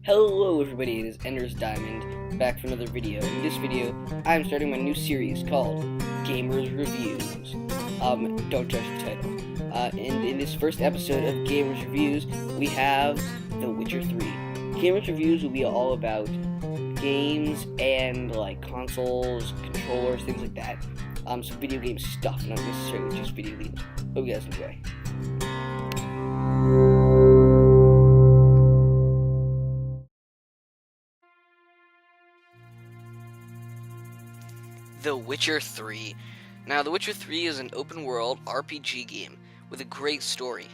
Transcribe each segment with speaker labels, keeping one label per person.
Speaker 1: Hello everybody, it is Ender's Diamond, back for another video. In this video, I'm starting my new series called Gamers Reviews. Don't judge the title. And in this first episode of Gamers Reviews, we have The Witcher 3. Gamers Reviews will be all about games and like consoles, controllers, things like that. So video game stuff, not necessarily just video games. Hope you guys enjoy. The Witcher 3. Now, The Witcher 3 is an open-world RPG game with a great story.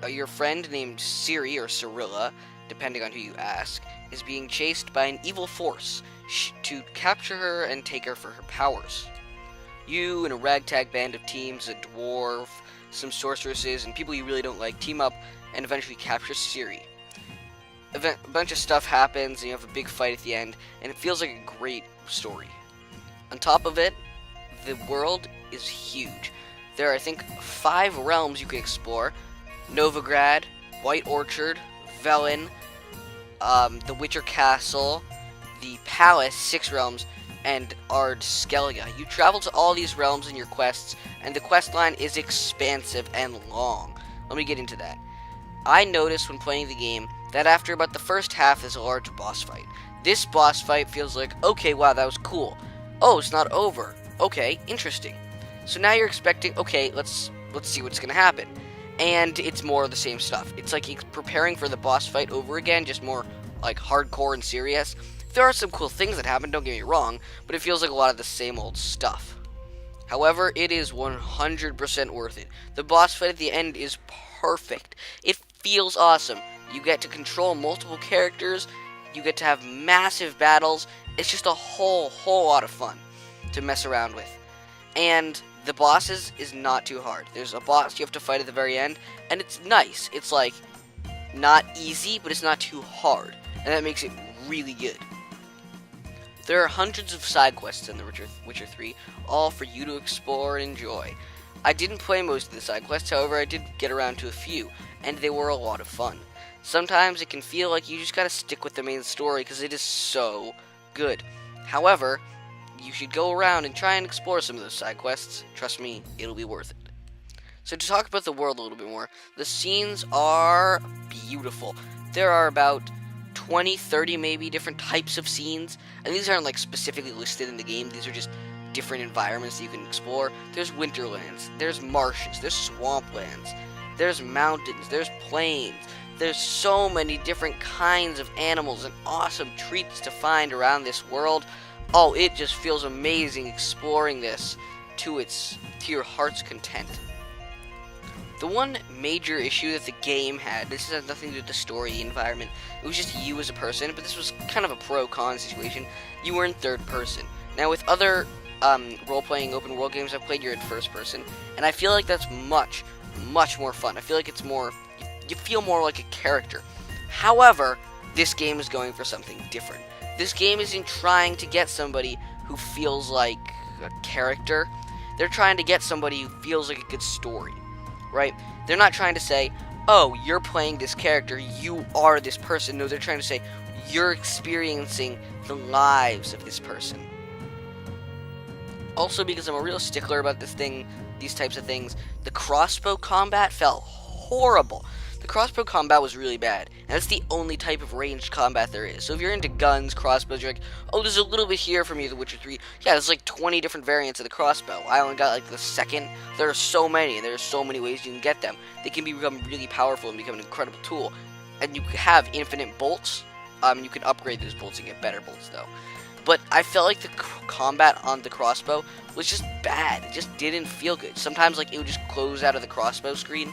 Speaker 1: Your friend named Ciri, or Cirilla, depending on who you ask, is being chased by an evil force to capture her and take her for her powers. You and a ragtag band of teams, a dwarf, some sorceresses, and people you really don't like team up and eventually capture Ciri. A bunch of stuff happens, and you have a big fight at the end, and it feels like a great story. On top of it, the world is huge. There are, I think, 5 realms you can explore. Novigrad, White Orchard, Velen, the Witcher Castle, the Palace, 6 realms, and Ard Skellige. You travel to all these realms in your quests, and the quest line is expansive and long. Let me get into that. I noticed when playing the game that after about the first half there's a large boss fight. This boss fight feels like, okay, wow, that was cool. Oh, it's not over. Okay, interesting. So now you're expecting, okay, let's see what's gonna happen. And it's more of the same stuff. It's like he's preparing for the boss fight over again, just more like hardcore and serious. There are some cool things that happen, don't get me wrong, but it feels like a lot of the same old stuff. However, it is 100% worth it. The boss fight at the end is perfect. It feels awesome. You get to control multiple characters, you get to have massive battles. It's just a whole lot of fun to mess around with. And the bosses is not too hard. There's a boss you have to fight at the very end, and it's nice. It's like, not easy, but it's not too hard. And that makes it really good. There are hundreds of side quests in The Witcher 3, all for you to explore and enjoy. I didn't play most of the side quests, however I did get around to a few, and they were a lot of fun. Sometimes it can feel like you just gotta stick with the main story because it is so good. However, you should go around and try and explore some of those side quests. Trust me, it'll be worth it. So to talk about the world a little bit more, the scenes are beautiful. There are about 20, 30 maybe different types of scenes, and these aren't like specifically listed in the game. These are just different environments that you can explore. There's winterlands, there's marshes, there's swamplands, there's mountains, there's plains. There's so many different kinds of animals and awesome treats to find around this world. Oh, it just feels amazing exploring this to your heart's content. The one major issue that the game had, this has nothing to do with the story, the environment, it was just you as a person, but this was kind of a pro-con situation. You were in third person. Now with other role-playing open world games I've played, you're in first person, and I feel like that's much more fun. I feel like it's more, you feel more like a character. However, this game is going for something different. This game isn't trying to get somebody who feels like a character. They're trying to get somebody who feels like a good story, right? They're not trying to say, oh, you're playing this character, you are this person. No, they're trying to say, you're experiencing the lives of this person. Also, because I'm a real stickler about these types of things, the crossbow combat felt horrible. The crossbow combat was really bad, and that's the only type of ranged combat there is. So if you're into guns, crossbows, you're like, oh, there's a little bit here for me, The Witcher 3. Yeah, there's like 20 different variants of the crossbow. I only got like the second. There are so many, and there are so many ways you can get them. They can become really powerful and become an incredible tool. And you have infinite bolts. You can upgrade those bolts and get better bolts, though. But I felt like the combat on the crossbow was just bad. It just didn't feel good. Sometimes like it would just close out of the crossbow screen.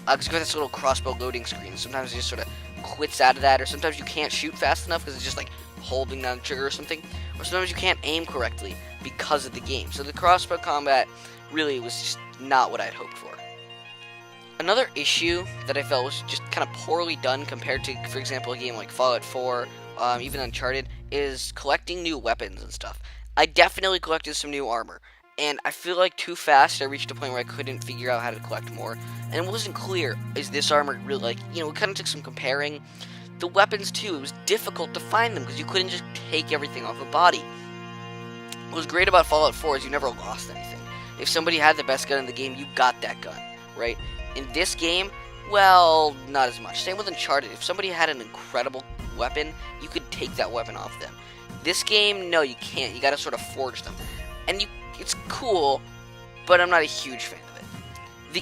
Speaker 1: Because you got this little crossbow loading screen. Sometimes it just sort of quits out of that, or sometimes you can't shoot fast enough because it's just like holding down the trigger or something. Or sometimes you can't aim correctly because of the game. So the crossbow combat really was just not what I'd hoped for. Another issue that I felt was just kind of poorly done compared to, for example, a game like Fallout 4, even Uncharted, is collecting new weapons and stuff. I definitely collected some new armor. And I feel like too fast I reached a point where I couldn't figure out how to collect more. And it wasn't clear, is this armor really like, it kind of took some comparing. The weapons too, it was difficult to find them because you couldn't just take everything off a body. What was great about Fallout 4 is you never lost anything. If somebody had the best gun in the game, you got that gun, right? In this game, well, not as much. Same with Uncharted. If somebody had an incredible weapon, you could take that weapon off them. This game, no, you can't. You gotta sort of forge them. And it's cool, but I'm not a huge fan of it.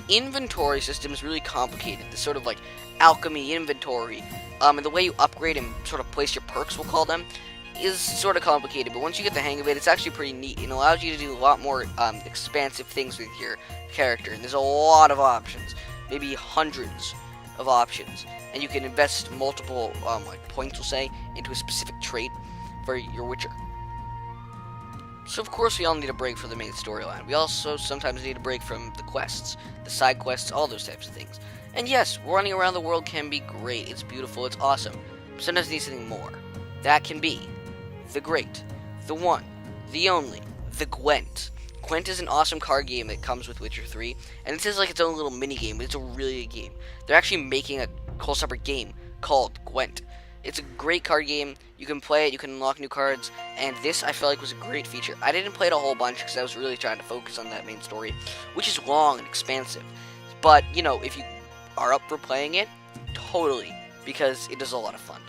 Speaker 1: The inventory system is really complicated. The sort of like alchemy inventory, and the way you upgrade and sort of place your perks, we'll call them, is sort of complicated, but once you get the hang of it, it's actually pretty neat and allows you to do a lot more expansive things with your character. And there's a lot of options, maybe hundreds of options, and you can invest multiple like points, we'll say, into a specific trait for your Witcher. So of course we all need a break from the main storyline. We also sometimes need a break from the quests, the side quests, all those types of things. And yes, running around the world can be great. It's beautiful. It's awesome. But sometimes you need something more. That can be the great, the one, the only, the Gwent. Gwent is an awesome card game that comes with Witcher 3, and it is like its own little mini game, but it's a really good game. They're actually making a whole separate game called Gwent. It's a great card game. You can play it, you can unlock new cards, and this I felt like was a great feature. I didn't play it a whole bunch because I was really trying to focus on that main story, which is long and expansive. But, you know, if you are up for playing it, totally, because it is a lot of fun.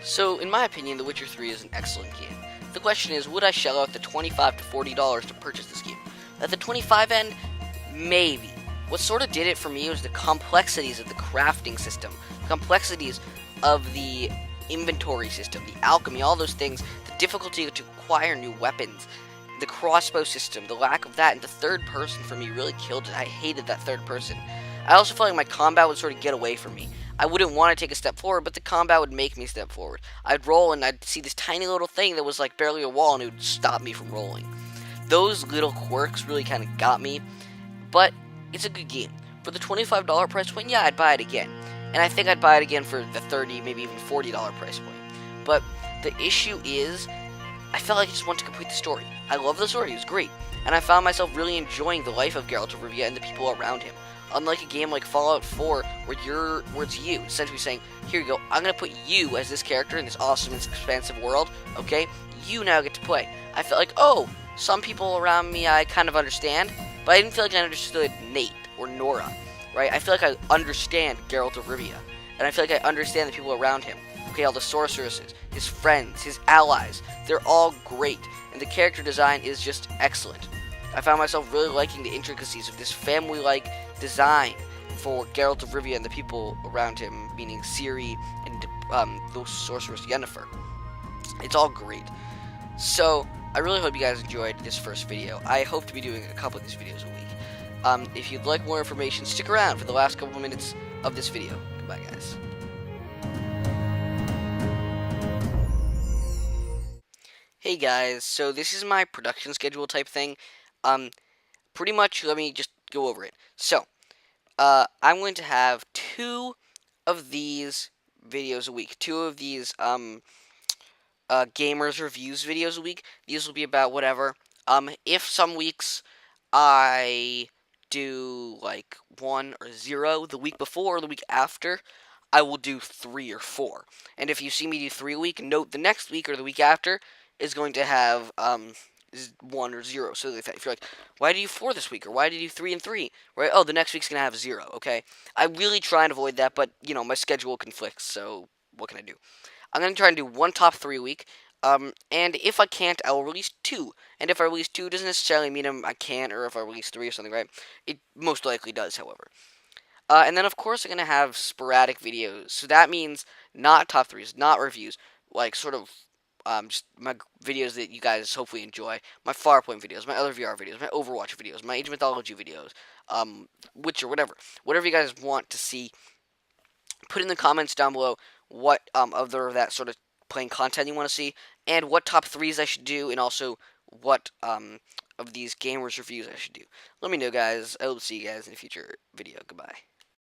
Speaker 1: So, in my opinion, The Witcher 3 is an excellent game. The question is, would I shell out the $25 to $40 to purchase this game? At the $25 end, maybe. What sort of did it for me was the complexities of the crafting system, the complexities of the inventory system, the alchemy, all those things, the difficulty to acquire new weapons, the crossbow system, the lack of that, and the third person for me really killed it. I hated that third person. I also felt like my combat would sort of get away from me. I wouldn't want to take a step forward, but the combat would make me step forward. I'd roll and I'd see this tiny little thing that was like barely a wall and it would stop me from rolling. Those little quirks really kind of got me, but it's a good game. For the $25 price point, yeah, I'd buy it again. And I think I'd buy it again for the $30, maybe even $40 price point. But the issue is, I felt like I just wanted to complete the story. I love the story, it was great. And I found myself really enjoying the life of Geralt of Rivia and the people around him. Unlike a game like Fallout 4, where it's you, essentially saying, here you go, I'm going to put you as this character in this awesome and expansive world, okay? You now get to play. I felt like, oh, some people around me I kind of understand, but I didn't feel like I understood Nate or Nora, right? I feel like I understand Geralt of Rivia, and I feel like I understand the people around him. Okay, all the sorceresses, his friends, his allies, they're all great, and the character design is just excellent. I found myself really liking the intricacies of this family-like design for Geralt of Rivia and the people around him, meaning Ciri and the sorceress Yennefer. It's all great. So, I really hope you guys enjoyed this first video. I hope to be doing a couple of these videos a week. If you'd like more information, stick around for the last couple of minutes of this video. Goodbye, guys. Hey guys, so this is my production schedule type thing. Pretty much, let me just go over it. So, I'm going to have 2 of these videos a week. 2 of these, gamers reviews videos a week. These will be about whatever. If some weeks I do, like, 1 or 0 the week before or the week after, I will do 3 or 4. And if you see me do 3 a week, note the next week or the week after is going to have, 1 or 0. So if you're like, why did you 4 this week? Or why did you 3 and 3? Right? Oh, the next week's going to have 0, okay? I really try and avoid that, but, you know, my schedule conflicts, so what can I do? I'm going to try and do 1 top 3 a week, and if I can't, I will release 2. And if I release 2, it doesn't necessarily mean I can't, or if I release 3 or something, right? It most likely does, however. And then, of course, I'm going to have sporadic videos. So that means not top 3s, not reviews, like, sort of, just my videos that you guys hopefully enjoy, my Farpoint videos, my other VR videos, my Overwatch videos, my Age of Mythology videos, Witcher, whatever you guys want to see. Put in the comments down below what other that sort of playing content you want to see, and what top 3s I should do, and also what of these gamers reviews I should do. Let me know, guys. I will see you guys in a future video. Goodbye.